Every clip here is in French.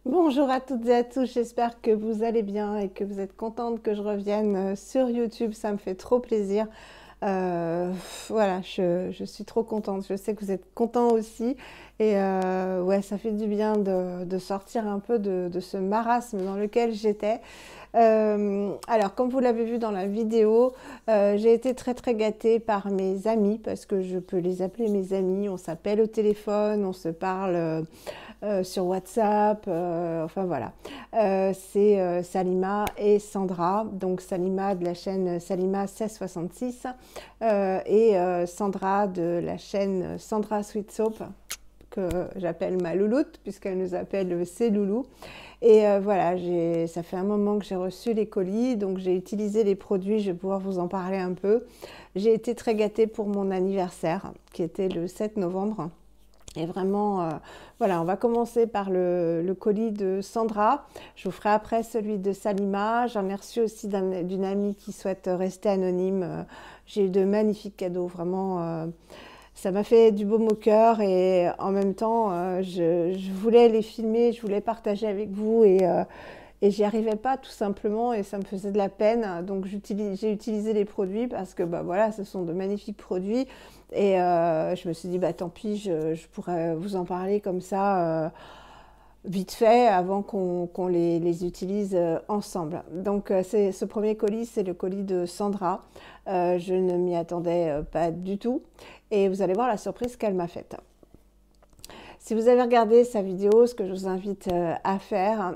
Bonjour à toutes et à tous, j'espère que vous allez bien et que vous êtes contente que je revienne sur YouTube, ça me fait trop plaisir. Euh, voilà, je suis trop contente, je sais que vous êtes contents aussi et ouais, ça fait du bien de sortir un peu de ce marasme dans lequel j'étais. Alors, comme vous l'avez vu dans la vidéo, j'ai été très très gâtée par mes amis parce que je peux les appeler mes amis. On s'appelle au téléphone, on se parle sur WhatsApp, enfin voilà. C'est Salima et Sandra, donc Salima de la chaîne Salima 1666 et Sandra de la chaîne Sandra Sweet Soap que j'appelle ma louloute puisqu'elle nous appelle ses loulous. Et voilà, ça fait un moment que j'ai reçu les colis, donc j'ai utilisé les produits, je vais pouvoir vous en parler un peu. J'ai été très gâtée pour mon anniversaire, qui était le 7 novembre. Et vraiment, voilà, on va commencer par le colis de Sandra. Je vous ferai après celui de Salima. J'en ai reçu aussi d'une amie qui souhaite rester anonyme. J'ai eu de magnifiques cadeaux, vraiment. Ça m'a fait du baume au cœur et en même temps, je voulais les filmer, je voulais partager avec vous et j'y arrivais pas tout simplement et ça me faisait de la peine. Donc j'ai utilisé les produits parce que bah, voilà, ce sont de magnifiques produits et je me suis dit bah tant pis, je pourrais vous en parler comme ça vite fait avant qu'on les utilise ensemble. Donc ce premier colis, c'est le colis de Sandra. Je ne m'y attendais pas du tout et vous allez voir la surprise qu'elle m'a faite. Si vous avez regardé sa vidéo, ce que je vous invite à faire,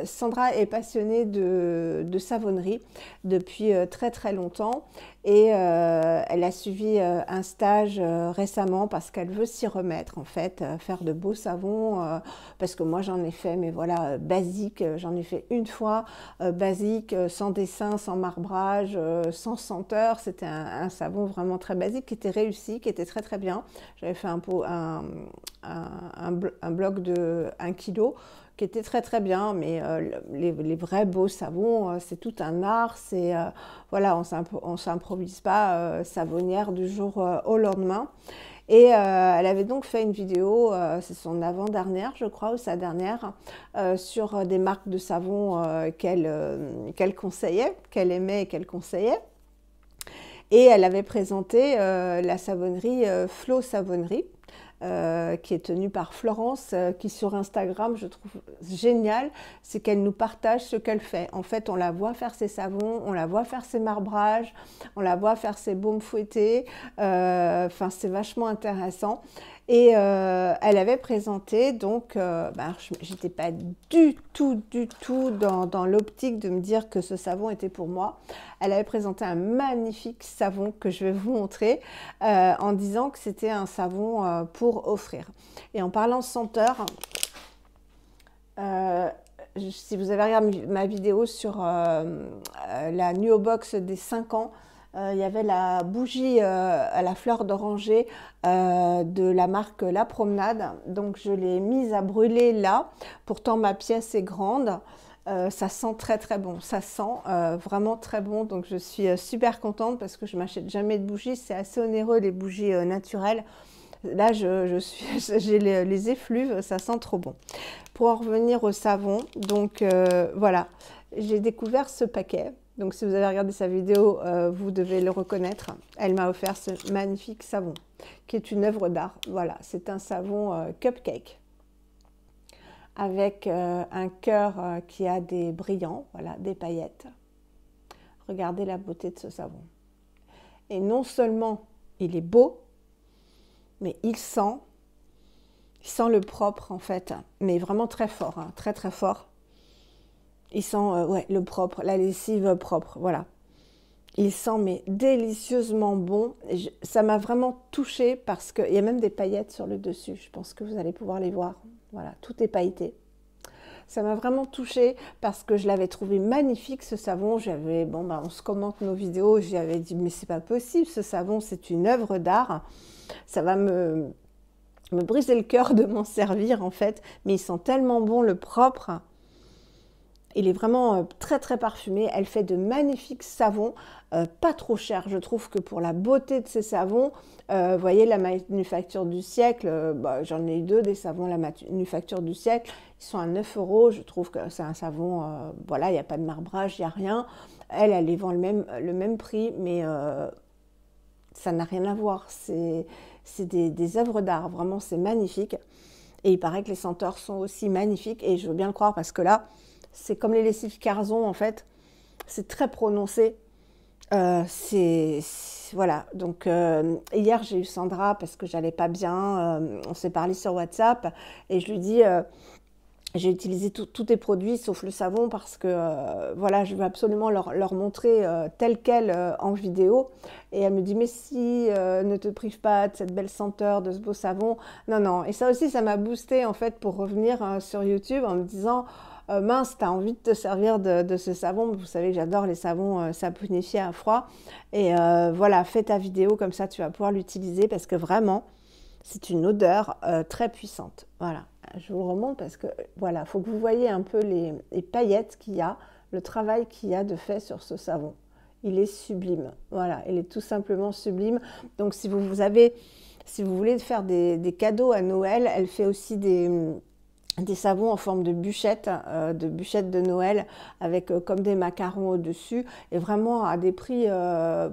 Sandra est passionnée de savonnerie depuis très très longtemps et elle a suivi un stage récemment parce qu'elle veut s'y remettre en fait, faire de beaux savons parce que moi j'en ai fait mais voilà basique, j'en ai fait une fois basique, sans dessin, sans marbrage, sans senteur, c'était un savon vraiment très basique qui était réussi, qui était très très bien. J'avais fait un bloc de 1 kg qui était très très bien, mais les vrais beaux savons, c'est tout un art, c'est voilà, on s'improvise pas savonnière du jour au lendemain. Et elle avait donc fait une vidéo, c'est son avant-dernière, je crois, ou sa dernière, sur des marques de savon qu'elle conseillait, qu'elle aimait et qu'elle conseillait. Et elle avait présenté la savonnerie Flo Savonnerie, qui est tenue par Florence, qui sur Instagram, je trouve génial, c'est qu'elle nous partage ce qu'elle fait. En fait, on la voit faire ses savons, on la voit faire ses marbrages, on la voit faire ses baumes fouettés. Enfin, c'est vachement intéressant. Et elle avait présenté, donc, j'étais pas du tout dans l'optique de me dire que ce savon était pour moi. Elle avait présenté un magnifique savon que je vais vous montrer en disant que c'était un savon pour offrir. Et en parlant senteur, si vous avez regardé ma vidéo sur la Nuo Box des 5 ans, il y avait la bougie à la fleur d'oranger de la marque La Promenade. Donc je l'ai mise à brûler là. Pourtant ma pièce est grande. Ça sent très très bon, ça sent vraiment très bon, donc je suis super contente parce que je m'achète jamais de bougies, c'est assez onéreux les bougies naturelles. Là j'ai les effluves, ça sent trop bon. Pour en revenir au savon, donc voilà, j'ai découvert ce paquet. Donc si vous avez regardé sa vidéo, vous devez le reconnaître. Elle m'a offert ce magnifique savon qui est une œuvre d'art. Voilà, c'est un savon cupcake avec un cœur qui a des brillants, voilà, des paillettes. Regardez la beauté de ce savon. Et non seulement il est beau, mais il sent le propre en fait, mais vraiment très fort, hein, très très fort. Il sent ouais, le propre, la lessive propre, voilà. Il sent mais délicieusement bon. Ça m'a vraiment touchée parce qu'il y a même des paillettes sur le dessus. Je pense que vous allez pouvoir les voir. Voilà, tout est pailleté. Ça m'a vraiment touchée parce que je l'avais trouvé magnifique ce savon. J'avais, bon, on se commente nos vidéos. J'avais dit, mais c'est pas possible, ce savon, c'est une œuvre d'art. Ça va me briser le cœur de m'en servir en fait. Mais il sent tellement bon le propre. Il est vraiment très très parfumé. Elle fait de magnifiques savons, pas trop chers. Je trouve que pour la beauté de ces savons, vous voyez la manufacture du siècle, j'en ai eu deux des savons la manufacture du siècle. Ils sont à 9 euros. Je trouve que c'est un savon, voilà, il n'y a pas de marbrage, il n'y a rien. Elle les vend le même prix, mais ça n'a rien à voir. C'est des œuvres d'art, vraiment, c'est magnifique. Et il paraît que les senteurs sont aussi magnifiques, et je veux bien le croire parce que là, c'est comme les lessives Carzon, en fait. C'est très prononcé. Voilà, donc hier j'ai eu Sandra parce que j'allais pas bien, on s'est parlé sur WhatsApp et je lui dis j'ai utilisé tous tes produits sauf le savon parce que voilà, je veux absolument leur montrer tel quel en vidéo. Et elle me dit mais si, ne te prive pas de cette belle senteur, de ce beau savon. Non, non, et ça aussi ça m'a boosté en fait pour revenir sur YouTube en me disant mince, t'as envie de te servir de ce savon. Vous savez que j'adore les savons saponifiés à froid. Et voilà, fais ta vidéo, comme ça tu vas pouvoir l'utiliser parce que vraiment, c'est une odeur très puissante. Voilà, je vous le remonte parce que voilà, il faut que vous voyez un peu les paillettes qu'il y a, le travail qu'il y a de fait sur ce savon. Il est sublime. Voilà, il est tout simplement sublime. Donc si vous voulez faire des cadeaux à Noël, elle fait aussi des savons en forme de bûchettes de Noël avec comme des macarons au-dessus et vraiment à des prix que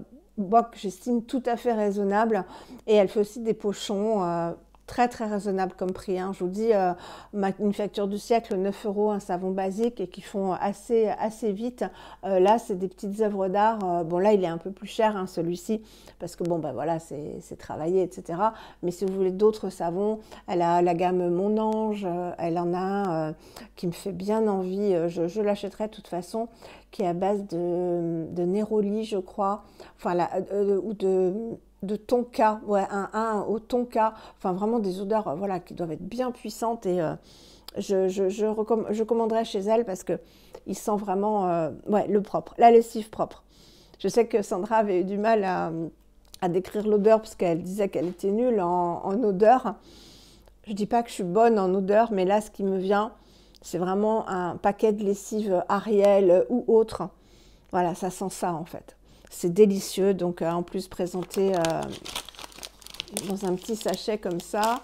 j'estime tout à fait raisonnables. Et elle fait aussi des pochons très très raisonnables comme prix. Hein. Je vous dis, une facture du siècle, 9 euros, un savon basique et qui font assez vite. Là, c'est des petites œuvres d'art. Bon, là, il est un peu plus cher, hein, celui-ci, parce que bon, ben voilà, c'est travaillé, etc. Mais si vous voulez d'autres savons, elle a la gamme Mon Ange, elle en a un qui me fait bien envie. Je l'achèterai de toute façon, qui est à base de néroli, je crois, enfin, ou de tonka, ouais, un au tonka, enfin vraiment des odeurs voilà, qui doivent être bien puissantes et je commanderai chez elle parce que il sent vraiment ouais, le propre, la lessive propre. Je sais que Sandra avait eu du mal à décrire l'odeur parce qu'elle disait qu'elle était nulle en odeur. Je dis pas que je suis bonne en odeur, mais là ce qui me vient, c'est vraiment un paquet de lessive Ariel ou autre. Voilà, ça sent ça en fait. C'est délicieux, donc en plus présenté dans un petit sachet comme ça.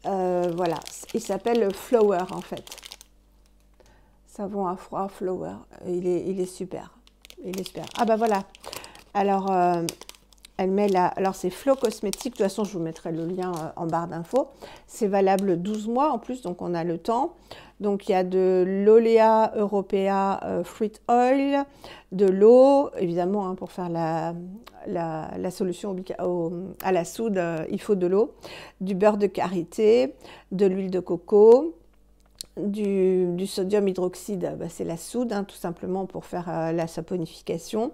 Voilà, il s'appelle Flower en fait. Savon à froid Flower. Il est super. Il est super. Ah bah voilà. Alors, elle met la... Alors c'est Flow Cosmétique. De toute façon, je vous mettrai le lien en barre d'infos. C'est valable 12 mois en plus, donc on a le temps. Donc il y a de l'Olea Europea Fruit Oil, de l'eau, évidemment, hein, pour faire la solution à la soude, il faut de l'eau, du beurre de karité, de l'huile de coco, du sodium hydroxyde, bah, c'est la soude, hein, tout simplement pour faire la saponification,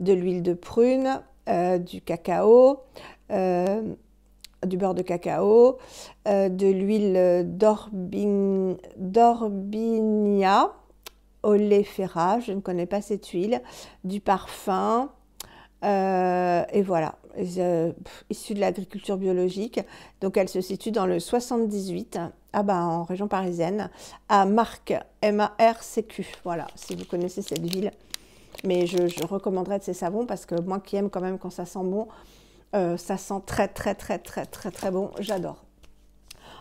de l'huile de prune, du cacao, du beurre de cacao, de l'huile d'orbinia oleifera, je ne connais pas cette huile, du parfum, et voilà, issue de l'agriculture biologique. Donc elle se situe dans le 78, en région parisienne, à Marc, M-A-R-C-Q. Voilà, si vous connaissez cette ville. Mais je recommanderais de ces savons parce que moi qui aime quand même quand ça sent bon, ça sent très très très très très très bon, j'adore.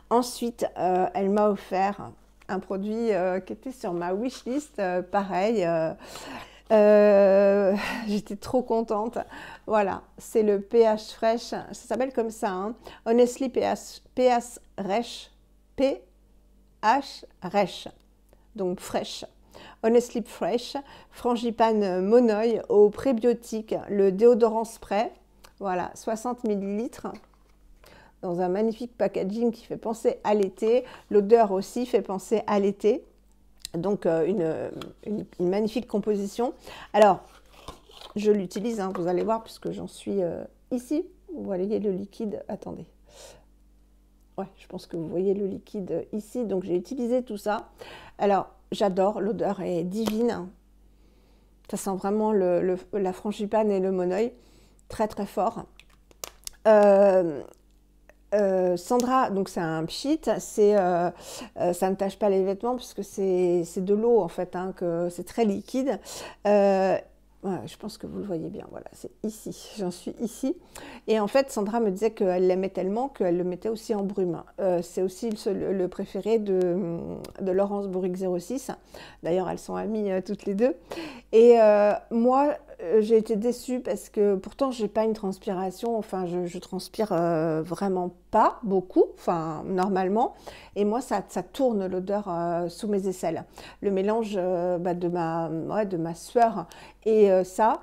Ensuite, elle m'a offert un produit qui était sur ma wishlist, pareil. J'étais trop contente. Voilà, c'est le pH Fresh, ça s'appelle comme ça, hein. Honestly pH Fresh, pH Fresh, donc fraîche. Honestly Fresh, frangipane monoï au prébiotique, le déodorant spray, voilà, 60 ml, dans un magnifique packaging qui fait penser à l'été. L'odeur aussi fait penser à l'été. Donc une magnifique composition. Alors, je l'utilise, hein, vous allez voir, puisque j'en suis ici. Vous voyez le liquide, attendez. Ouais, je pense que vous voyez le liquide ici. Donc j'ai utilisé tout ça. Alors, j'adore, l'odeur est divine. Ça sent vraiment la frangipane et le monoï, très très fort. Sandra, donc c'est un pchit, ça ne tâche pas les vêtements puisque c'est de l'eau en fait, hein, que c'est très liquide. Ouais, je pense que vous le voyez bien, voilà, c'est ici, j'en suis ici. Et en fait, Sandra me disait qu'elle l'aimait tellement qu'elle le mettait aussi en brume. C'est aussi le préféré de Laurence Bourrique 06. D'ailleurs, elles sont amies toutes les deux. Et moi, j'ai été déçue parce que pourtant, j'ai pas une transpiration, enfin, je transpire vraiment pas beaucoup, enfin, normalement. Et moi, ça tourne l'odeur sous mes aisselles. Le mélange de ma sueur et ça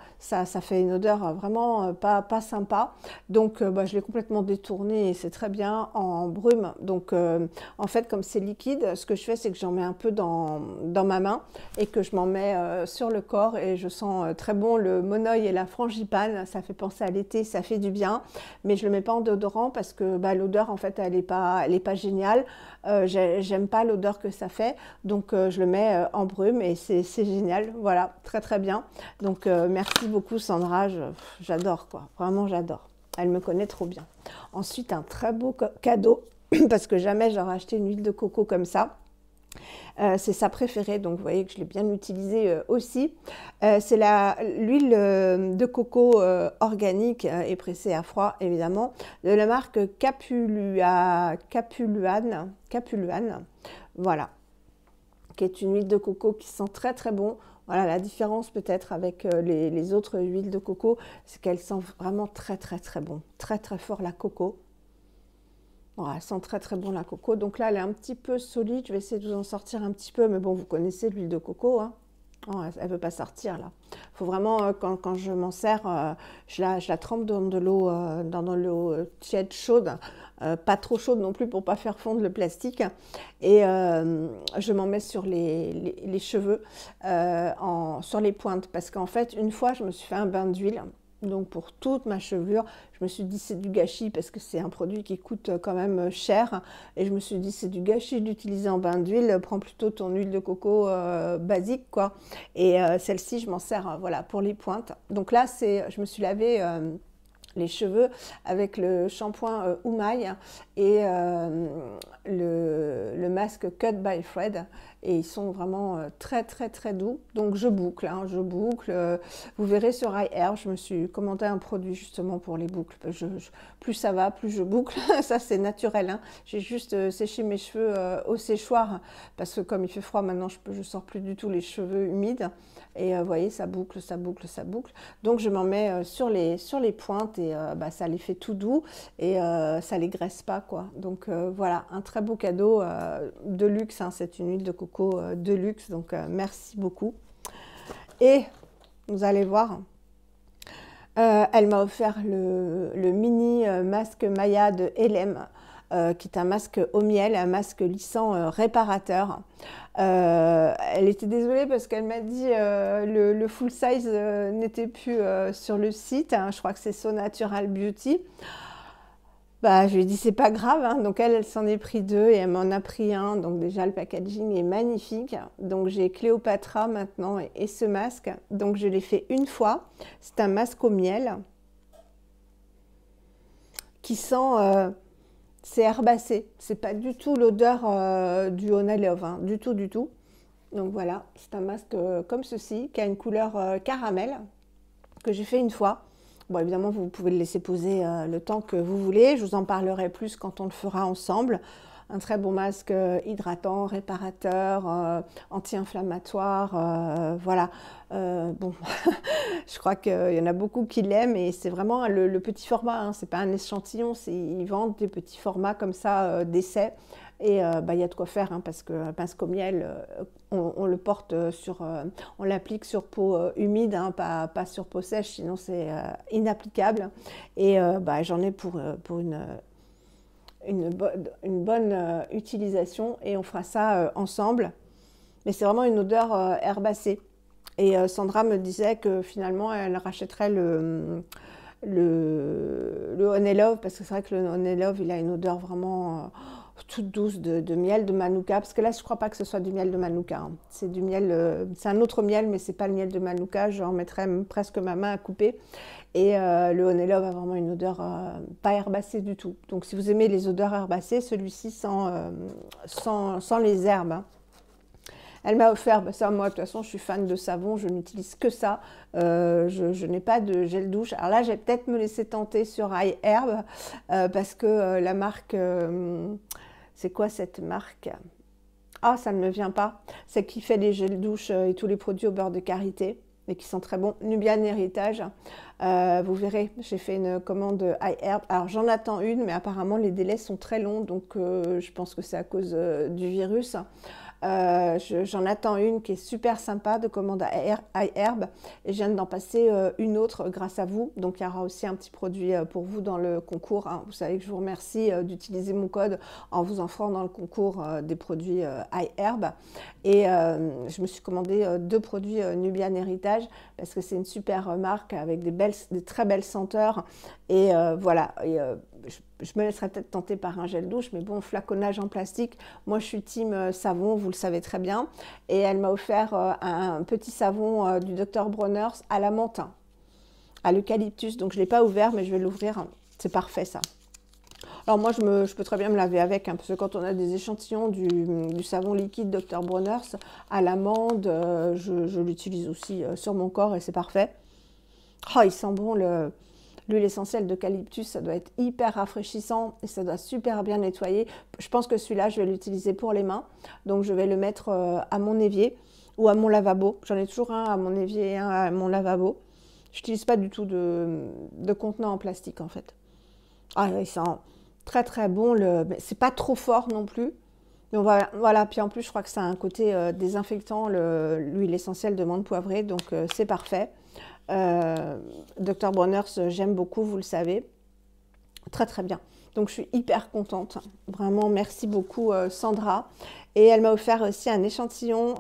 fait une odeur vraiment pas sympa. Donc, je l'ai complètement détourné et c'est très bien en brume. Donc, en fait, comme c'est liquide, ce que je fais, c'est que j'en mets un peu dans ma main et que je m'en mets sur le corps et je sens très bon le monoeil et la frangipane. Ça fait penser à l'été, ça fait du bien. Mais je le mets pas en déodorant parce que l'odeur, en fait, elle est pas géniale. J'aime pas l'odeur que ça fait. Donc, je le mets en brume et c'est génial. Voilà, très très bien. Donc, merci beaucoup Sandra, j'adore quoi, vraiment j'adore. Elle me connaît trop bien. Ensuite, un très beau cadeau, parce que jamais j'aurais acheté une huile de coco comme ça. C'est sa préférée, donc vous voyez que je l'ai bien utilisée aussi. C'est l'huile de coco organique et pressée à froid, évidemment, de la marque Capuluane, voilà, qui est une huile de coco qui sent très très bon. Voilà, la différence peut-être avec les autres huiles de coco, c'est qu'elle sent vraiment très très très bon, très très fort la coco. Voilà, elle sent très très bon la coco. Donc là, elle est un petit peu solide, je vais essayer de vous en sortir un petit peu, mais bon, vous connaissez l'huile de coco, hein. Oh, elle ne veut pas sortir là. Il faut vraiment, quand je m'en sers, je la trempe dans de l'eau tiède, chaude, pas trop chaude non plus pour pas faire fondre le plastique. Et je m'en mets sur les cheveux, sur les pointes. Parce qu'en fait, une fois, je me suis fait un bain d'huile. Donc pour toute ma chevelure, je me suis dit c'est du gâchis parce que c'est un produit qui coûte quand même cher. Et je me suis dit c'est du gâchis d'utiliser en bain d'huile, prends plutôt ton huile de coco basique quoi. Et celle-ci je m'en sers voilà, pour les pointes. Donc là je me suis lavé les cheveux avec le shampoing Oumaï et le masque Cut by Fred et ils sont vraiment très très très doux. Donc je boucle, hein, je boucle. Vous verrez sur iHair, je me suis commandé un produit justement pour les boucles. Plus ça va, plus je boucle. Ça c'est naturel, hein. J'ai juste séché mes cheveux au séchoir parce que comme il fait froid maintenant, je sors plus du tout les cheveux humides. Et vous voyez, ça boucle, ça boucle, ça boucle. Donc je m'en mets sur les pointes et ça les fait tout doux et ça les graisse pas quoi. Donc voilà, un très beau cadeau de luxe, hein. C'est une huile de coco de luxe, donc merci beaucoup. Et vous allez voir, elle m'a offert le mini masque Maya de LM. Qui est un masque au miel, un masque lissant réparateur. Elle était désolée parce qu'elle m'a dit le full size n'était plus sur le site, hein, je crois que c'est So Natural Beauty. Je lui ai dit c'est pas grave, hein. Donc elle s'en est pris deux et elle m'en a pris un, donc déjà le packaging est magnifique. Donc j'ai Cléopatra maintenant et ce masque, donc je l'ai fait une fois, c'est un masque au miel qui sent... c'est herbacé, c'est pas du tout l'odeur du Honey Love, hein, du tout, du tout. Donc voilà, c'est un masque comme ceci, qui a une couleur caramel, que j'ai fait une fois. Bon, évidemment, vous pouvez le laisser poser le temps que vous voulez. Je vous en parlerai plus quand on le fera ensemble. Un très bon masque hydratant, réparateur, anti-inflammatoire, voilà. Bon, je crois qu'il y en a beaucoup qui l'aiment et c'est vraiment le petit format, hein. C'est pas un échantillon, ils vendent des petits formats comme ça d'essai. Et y a de quoi faire, hein, parce que le masque au miel, on le porte on l'applique sur peau humide, hein, pas sur peau sèche, sinon c'est inapplicable. Et j'en ai pour une bonne utilisation et on fera ça ensemble. Mais c'est vraiment une odeur herbacée. Et Sandra me disait que finalement elle rachèterait le Honey Love parce que c'est vrai que le Honey Love il a une odeur vraiment toute douce de miel de Manuka, parce que là je crois pas que ce soit du miel de Manuka, hein. C'est du miel, c'est un autre miel mais c'est pas le miel de Manuka, j'en mettrais presque ma main à couper. Et le Honey Love a vraiment une odeur pas herbacée du tout. Donc si vous aimez les odeurs herbacées, celui-ci sans les herbes, hein. Elle m'a offert, bah ça moi de toute façon je suis fan de savon, je n'utilise que ça, je n'ai pas de gel douche. Alors là, je vais peut-être me laisser tenter sur iHerb parce que la marque, c'est quoi cette marque? Ah, ça ne me vient pas. C'est qui fait les gels douche et tous les produits au beurre de karité et qui sont très bons. Nubian Héritage. Vous verrez, j'ai fait une commande iHerb. Alors j'en attends une, mais apparemment les délais sont très longs, donc je pense que c'est à cause du virus. J'en attends une qui est super sympa de commande iHerb et je viens d'en passer une autre grâce à vous. Donc il y aura aussi un petit produit pour vous dans le concours, hein. Vous savez que je vous remercie d'utiliser mon code en vous offrant dans le concours des produits iHerb. Et je me suis commandé deux produits Nubian Héritage parce que c'est une super marque avec des très belles senteurs. Et voilà. Et, je me laisserai peut-être tenter par un gel douche, mais bon, flaconnage en plastique, moi je suis team savon, vous le savez très bien. Et elle m'a offert un petit savon du Dr Bronner's à la menthe, à l'eucalyptus. Donc je ne l'ai pas ouvert, mais je vais l'ouvrir. C'est parfait ça. Alors moi, je peux très bien me laver avec, hein, parce que quand on a des échantillons du savon liquide Dr Bronner's à l'amande, je l'utilise aussi sur mon corps et c'est parfait. Oh, il sent bon l'huile essentielle d'eucalyptus, ça doit être hyper rafraîchissant et ça doit super bien nettoyer. Je pense que celui-là, je vais l'utiliser pour les mains. Donc, je vais le mettre à mon évier ou à mon lavabo. J'en ai toujours un à mon évier et un à mon lavabo. Je n'utilise pas du tout de contenant en plastique, en fait. Ah, il sent très, très bon. Mais c'est pas trop fort non plus. Mais voilà. Puis en plus, je crois que ça a un côté désinfectant, l'huile essentielle de menthe poivrée. Donc, c'est parfait. Dr Bronner's, j'aime beaucoup, vous le savez. Très très bien. Donc je suis hyper contente. Vraiment, merci beaucoup Sandra. Et elle m'a offert aussi un échantillon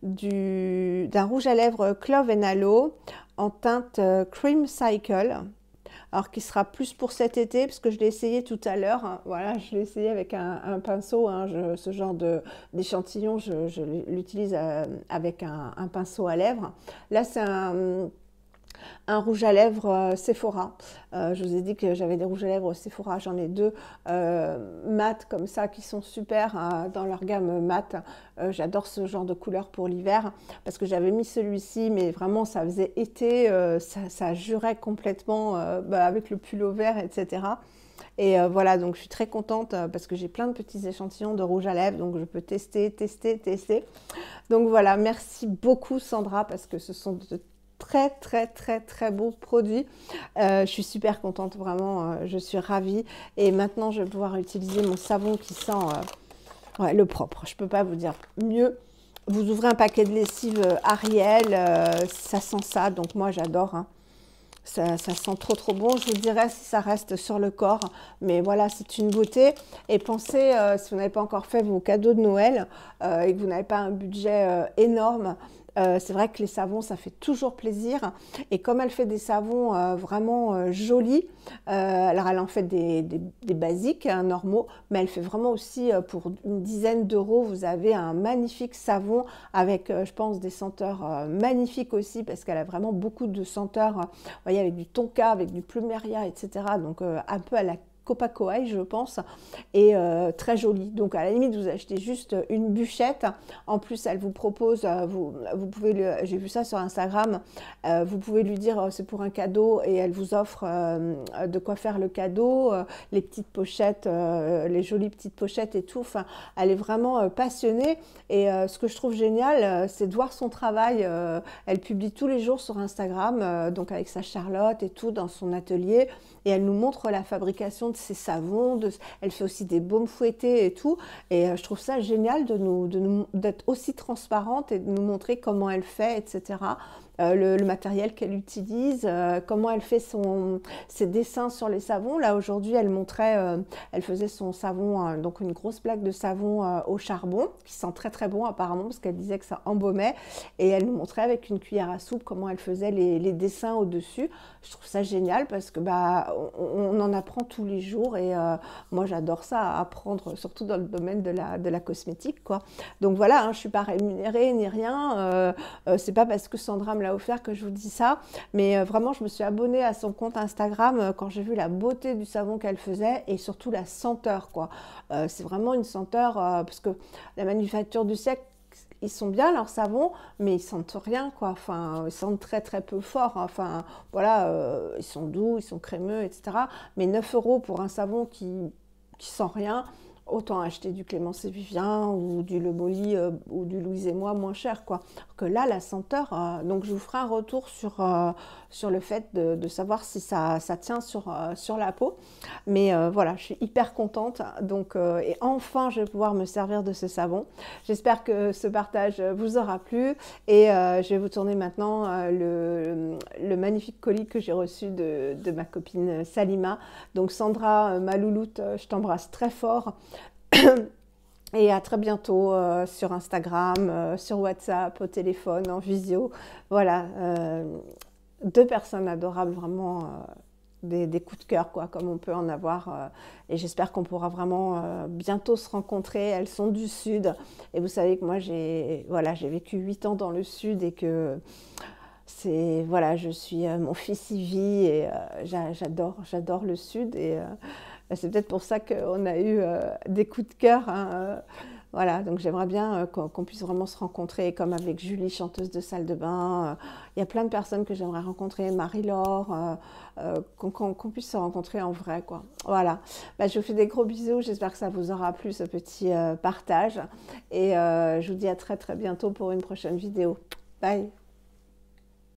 d'un rouge à lèvres Clove and Aloe en teinte Cream Cycle. Alors qui sera plus pour cet été, parce que je l'ai essayé tout à l'heure, hein. Voilà, je l'ai essayé avec un pinceau, hein. Ce genre d'échantillon, je l'utilise avec un pinceau à lèvres. Là, c'est un rouge à lèvres Sephora. Je vous ai dit que j'avais des rouges à lèvres Sephora, j'en ai deux mat comme ça qui sont super dans leur gamme mat. J'adore ce genre de couleur pour l'hiver parce que j'avais mis celui-ci, mais vraiment ça faisait été, ça jurait complètement avec le pull vert, etc. Et voilà, donc je suis très contente parce que j'ai plein de petits échantillons de rouge à lèvres, donc je peux tester. Donc voilà, merci beaucoup Sandra parce que ce sont de très beaux produits. Je suis super contente, vraiment, je suis ravie. Et maintenant, je vais pouvoir utiliser mon savon qui sent le propre. Je ne peux pas vous dire mieux. Vous ouvrez un paquet de lessive Ariel, ça sent ça, donc moi j'adore, hein. Ça sent trop bon. Je vous dirais si ça reste sur le corps, mais voilà, c'est une beauté. Et pensez, si vous n'avez pas encore fait vos cadeaux de Noël et que vous n'avez pas un budget énorme, c'est vrai que les savons, ça fait toujours plaisir. Et comme elle fait des savons vraiment jolis, alors elle en fait des basiques, hein, normaux, mais elle fait vraiment aussi pour une dizaine d'euros, vous avez un magnifique savon avec, je pense, des senteurs magnifiques aussi, parce qu'elle a vraiment beaucoup de senteurs, vous voyez, avec du tonka, avec du plumeria, etc. Donc un peu à la Copacoay, je pense, et très jolie. Donc à la limite, vous achetez juste une bûchette. En plus, elle vous propose, vous pouvez, j'ai vu ça sur Instagram, vous pouvez lui dire c'est pour un cadeau et elle vous offre de quoi faire le cadeau, les petites pochettes, les jolies petites pochettes et tout. Enfin, elle est vraiment passionnée et ce que je trouve génial, c'est de voir son travail. Elle publie tous les jours sur Instagram, donc avec sa Charlotte et tout dans son atelier, et elle nous montre la fabrication de ses savons, elle fait aussi des baumes fouettés et tout, et je trouve ça génial d'être aussi transparente et de nous montrer comment elle fait, etc. Le matériel qu'elle utilise, comment elle fait ses dessins sur les savons. Là aujourd'hui elle montrait, elle faisait son savon, donc une grosse plaque de savon au charbon, qui sent très bon apparemment, parce qu'elle disait que ça embaumait, et elle nous montrait avec une cuillère à soupe comment elle faisait les dessins au-dessus. Je trouve ça génial parce que on en apprend tous les jours, et moi j'adore ça, à apprendre, surtout dans le domaine de la cosmétique, quoi. Donc voilà, hein, je suis pas rémunérée ni rien, c'est pas parce que Sandra me l'a offert que je vous dis ça, mais vraiment je me suis abonnée à son compte Instagram quand j'ai vu la beauté du savon qu'elle faisait, et surtout la senteur, quoi. C'est vraiment une senteur, parce que la manufacture du siècle, ils sont bien leurs savons, mais ils sentent rien, quoi. Enfin, ils sentent très très peu fort. Enfin, voilà, ils sont doux, ils sont crémeux, etc. Mais 9 € pour un savon qui sent rien, autant acheter du Clémence et Vivien ou du Le Molly ou du Louise et moi moins cher, quoi. Que là, la senteur, donc je vous ferai un retour sur le fait de savoir si ça tient sur la peau. Mais voilà, je suis hyper contente. Donc, et enfin, je vais pouvoir me servir de ce savon. J'espère que ce partage vous aura plu. Et je vais vous tourner maintenant le magnifique colis que j'ai reçu de ma copine Salima. Donc Sandra, ma louloute, je t'embrasse très fort. Et à très bientôt sur Instagram, sur WhatsApp, au téléphone, en visio. Voilà, deux personnes adorables, vraiment des coups de cœur, quoi, comme on peut en avoir. Et j'espère qu'on pourra vraiment bientôt se rencontrer. Elles sont du Sud. Et vous savez que moi, voilà, j'ai vécu 8 ans dans le Sud et que voilà, mon fils y vit et j'adore le Sud. Et c'est peut-être pour ça qu'on a eu des coups de cœur, hein, voilà, donc j'aimerais bien qu'on puisse vraiment se rencontrer, comme avec Julie, chanteuse de salle de bain. Il y a plein de personnes que j'aimerais rencontrer, Marie-Laure, qu'on puisse se rencontrer en vrai, quoi. Voilà, bah, je vous fais des gros bisous, j'espère que ça vous aura plu ce petit partage. Et je vous dis à très très bientôt pour une prochaine vidéo. Bye!